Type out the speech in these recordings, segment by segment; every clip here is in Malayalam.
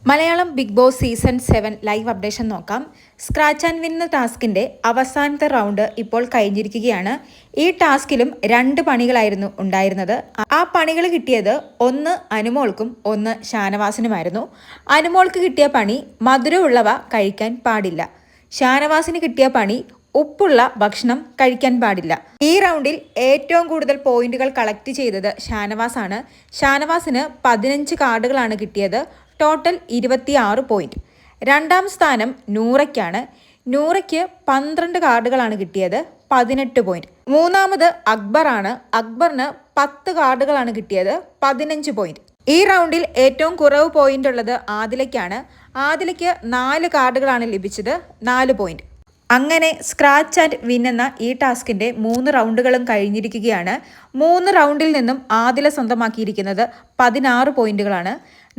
Malayalam Bigg Boss season 7 live updation നോക്കാം. സ്ക്രാച്ച് ആൻഡ് വിൻ ടാസ്കിന്റെ അവസാനത്തെ റൗണ്ട് ഇപ്പോൾ കഴിഞ്ഞിരിക്കുകയാണ്. ഈ ടാസ്കിലും 2 പണികളായിരുന്നു ഉണ്ടായിരുന്നത്. ആ പണികൾ കിട്ടിയത് ഒന്ന് അനുമോൾക്കും ഒന്ന് ഷാനവാസിനുമായിരുന്നു. അനുമോൾക്ക് കിട്ടിയ പണി മധുരമുള്ളവ കഴിക്കാൻ പാടില്ല. ഷാനവാസിന് കിട്ടിയ പണി ഉപ്പുള്ള ഭക്ഷണം കഴിക്കാൻ പാടില്ല. ഈ റൗണ്ടിൽ ഏറ്റവും കൂടുതൽ പോയിന്റുകൾ കളക്ട് ചെയ്തത് ഷാനവാസാണ്. ഷാനവാസിന് 15 കാർഡുകളാണ് കിട്ടിയത്. Total 26 point. രണ്ടാം സ്ഥാനം നൂറയ്ക്കാണ്. നൂറയ്ക്ക് 12 കാർഡുകളാണ് കിട്ടിയത്, 18 പോയിന്റ്. മൂന്നാമത് അക്ബറാണ്. അക്ബറിന് 10 കാർഡുകളാണ് കിട്ടിയത്, 15 പോയിന്റ്. ഈ റൗണ്ടിൽ ഏറ്റവും കുറവ് പോയിന്റ് ഉള്ളത് ആദിലയ്ക്കാണ്. ആദിലയ്ക്ക് 4 കാർഡുകളാണ് ലഭിച്ചത്, 4 പോയിന്റ്. അങ്ങനെ സ്ക്രാച്ച് ആൻഡ് വിൻ എന്ന ഈ ടാസ്കിന്റെ 3 റൗണ്ടുകളും കഴിഞ്ഞിരിക്കുകയാണ്. 3 റൗണ്ടിൽ നിന്നും ആദില സ്വന്തമാക്കിയിരിക്കുന്നത് 16 പോയിന്റുകളാണ്.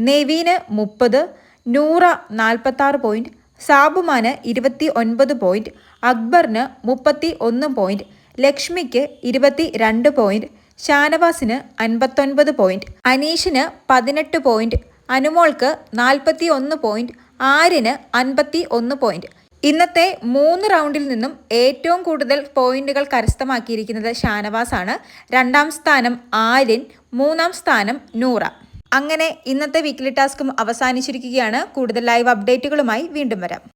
നെവീന് 30, നൂറ 46 പോയിന്റ്, സാബുമാന് 29 പോയിന്റ്, അക്ബറിന് 31 പോയിന്റ്, ലക്ഷ്മിക്ക് 22 പോയിന്റ്, ഷാനവാസിന് 59 പോയിന്റ്, അനീഷിന് 18 പോയിന്റ്, അനുമോൾക്ക് 41 പോയിന്റ്, ആര്യന് 51 പോയിന്റ്. ഇന്നത്തെ 3 റൗണ്ടിൽ നിന്നും ഏറ്റവും കൂടുതൽ പോയിന്റുകൾ കരസ്ഥമാക്കിയിരിക്കുന്നത് ഷാനവാസാണ്. 2ാം സ്ഥാനം ആര്യൻ, 3ാം സ്ഥാനം നൂറ. അങ്ങനെ ഇന്നത്തെ വീക്ക്ലി ടാസ്കും അവസാനിച്ചിരിക്കുകയാണ്. കൂടുതൽ ലൈവ് അപ്ഡേറ്റുകളുമായി വീണ്ടും വരാം.